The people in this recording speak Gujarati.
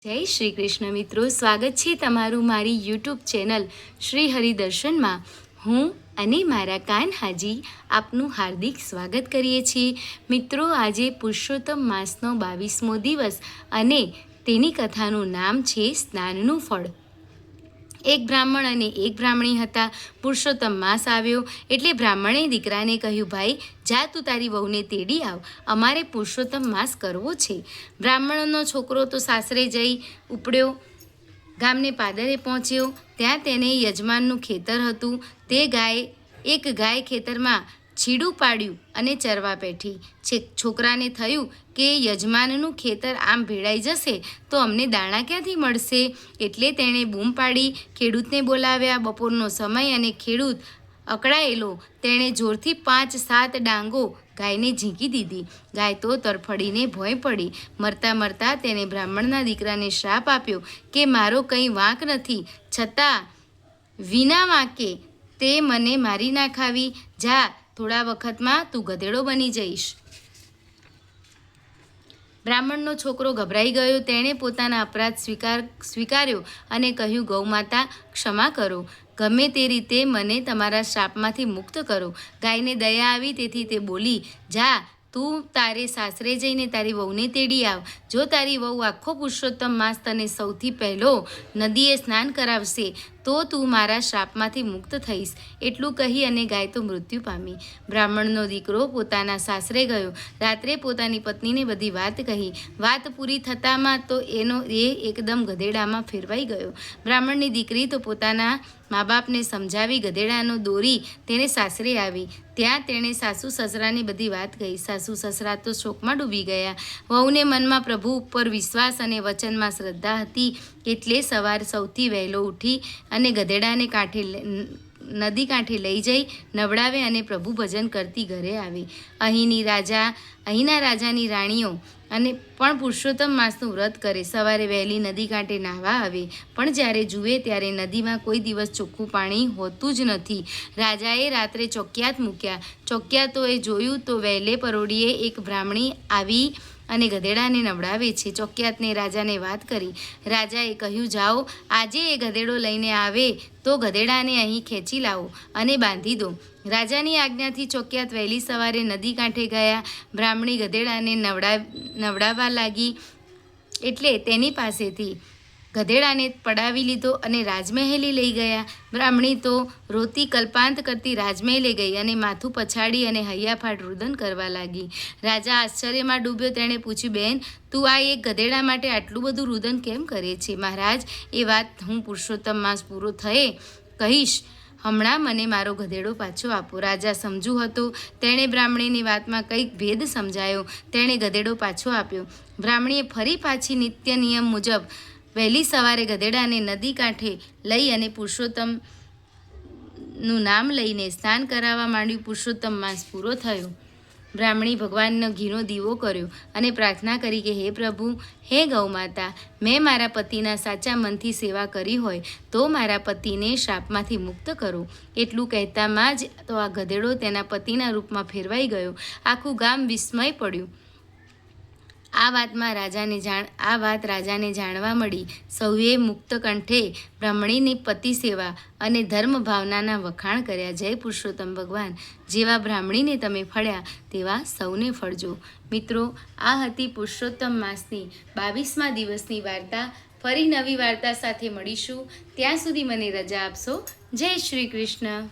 જય શ્રી કૃષ્ણ મિત્રો, સ્વાગત છે તમારું મારી યુટ્યુબ ચેનલ શ્રી હરિદર્શનમાં. હું અને મારા કાન્હાજી આપનું હાર્દિક સ્વાગત કરીએ છીએ. મિત્રો, આજે પુરુષોત્તમ માસનો 22મો દિવસ અને તેની કથાનું નામ છે સ્નાનનું ફળ. એક બ્રાહ્મણ અને એક બ્રાહ્મણી હતા. પુરુષોત્તમ માસ આવ્યો એટલે બ્રાહ્મણે દીકરાને કહ્યું, ભાઈ જા તું તારી વહુને તેડી આવ, અમારે પુરુષોત્તમ માસ કરવો છે. બ્રાહ્મણનો છોકરો તો સાસરે જઈ ઉપડ્યો. ગામને પાદરે પહોંચ્યો. ત્યાં તેને યજમાનનું ખેતર હતું. તે એક ગાય ખેતરમાં છીડું પાડ્યું અને ચરવા બેઠી. છોકરાને થયું કે યજમાનનું ખેતર આમ ભેળાઈ જશે તો અમને દાણા ક્યાંથી મળશે? એટલે તેણે બૂમ પાડી ખેડૂતને બોલાવ્યા. બપોરનો સમય અને ખેડૂત અકળાયેલો. તેણે જોરથી 5-7 ડાંગો ગાયને ઝીંકી દીધી. ગાય તો તરફડીને ભોંય પડી. મરતા મરતા તેને બ્રાહ્મણના દીકરાને શ્રાપ આપ્યો કે મારો કંઈ વાંક નથી, છતાં વિના વાંકે તે મને મારી નાખાવી. જા, થોડા વખતમાં તું ગધેડો બની જઈશ. બ્રાહ્મણનો છોકરો ગભરાઈ ગયો. તેણે પોતાના અપરાધ સ્વીકાર્યો અને કહ્યું, ગૌમાતા, ક્ષમા કરો. ગમે તે રીતે મને તમારા શ્રાપમાંથી મુક્ત કરો. ગાયને દયા આવી તેથી તે બોલી, જા, તું તારે સાસરે જઈને તારી વહુને તેડી આવ. જો તારી વહુ આખો પુરુષોત્તમ માસ તને સૌથી પહેલો નદીએ સ્નાન કરાવશે તો તું મારા શ્રાપમાંથી મુક્ત થઈશ. એટલું કહી અને ગાય તો મૃત્યુ પામી. બ્રાહ્મણનો દીકરો પોતાના સાસરે ગયો. રાત્રે પોતાની પત્નીને બધી વાત કહી. વાત પૂરી થતામાં તો એ એકદમ ગધેડામાં ફેરવાઈ ગયો. બ્રાહ્મણની દીકરી તો પોતાના મા બાપને સમજાવી ગધેડાનો દોરી તેને સાસરે આવી. ત્યાં તેણે સાસુ સસરાની બધી વાત કહી. સાસુ સસરા તો શોકમાં ડૂબી ગયા. વહુને મનમાં પ્રભુ ઉપર વિશ્વાસ અને વચનમાં શ્રદ્ધા હતી એટલે સવાર સૌથી વહેલો ઉઠી અને ગધેડાને નદી કાંઠે લઈ જઈ નવડાવે અને પ્રભુ ભજન કરતી ઘરે આવી. અહીંના રાજાની રાણીઓ અને પણ પુરુષોત્તમ માસનું વ્રત કરે. સવારે વહેલી નદી કાંઠે નાહવા આવે, પણ જ્યારે જુએ ત્યારે નદીમાં કોઈ દિવસ ચોખ્ખું પાણી હોતું જ નથી. રાજાએ રાત્રે ચોકિયાત મૂક્યા. ચોકિયાતોએ જોયું તો વહેલે પરોઢિયે એક બ્રાહ્મણી આવી અને ગધેડાને નવડાવે છે. ચોકિયાતને રાજાને વાત કરી. રાજાએ કહ્યું, જાઓ, આજે એ ગધેડો લઈને આવે તો ગધેડાને અહીં ખેંચી લાવો અને બાંધી દો. રાજાની આજ્ઞાથી ચોકિયાત વહેલી સવારે નદી કાંઠે ગયા. બ્રાહ્મણી ગધેડાને નવડાવવા લાગી એટલે તેની પાસેથી ગધેડાને પડાવી લીધો અને રાજમહેલે લઈ ગયા. બ્રાહ્મણી તો રોતી કલ્પાંત કરતી રાજમહેલે ગઈ અને માથું પછાડી અને હૈયાફાટ રુદન કરવા લાગી. રાજા આશ્ચર્યમાં ડૂબ્યો. તેણે પૂછ્યું, બેન, તું આ એક ગધેડા માટે આટલું બધું રુદન કેમ કરે છે? મહારાજ, એ વાત હું પુરુષોત્તમ માસ પૂરો થયે કહીશ. હમણાં મને મારો ગધેડો પાછો આપો. રાજા સમજુ હતો. તેણે બ્રાહ્મણીની વાતમાં કંઈક ભેદ સમજાયો. તેણે ગધેડો પાછો આપ્યો. બ્રાહ્મણીએ ફરી પાછી નિત્ય નિયમ મુજબ વહેલી સવારે ગધેડાને નદી કાંઠે લઈ અને પુરુષોત્તમનું નામ લઈને સ્નાન કરાવવા માંડ્યું. પુરુષોત્તમ માસ પૂરો થયો. બ્રાહ્મણી ભગવાનનો ઘીનો દીવો કર્યો અને પ્રાર્થના કરી કે હે પ્રભુ, હે ગૌમાતા, મેં મારા પતિના સાચા મનથી સેવા કરી હોય તો મારા પતિને શ્રાપમાંથી મુક્ત કરો. એટલું કહેતામાં જ તો આ ગધેડો તેના પતિના રૂપમાં ફેરવાઈ ગયો. આખું ગામ વિસ્મય પડ્યું. આ વાત રાજાને જાણવા મળી. સૌએ મુક્ત કંઠે બ્રાહ્મણીની પતિ સેવા અને ધર્મ ભાવનાના વખાણ કર્યા. જય પુરુષોત્તમ ભગવાન, જેવા બ્રાહ્મણીને તમે ફળ્યા તેવા સૌને ફળજો. મિત્રો, આ હતી પુરુષોત્તમ માસની 22મા દિવસની વાર્તા. ફરી નવી વાર્તા સાથે મળીશું. ત્યાં સુધી મને રજા આપશો. જય શ્રી કૃષ્ણ.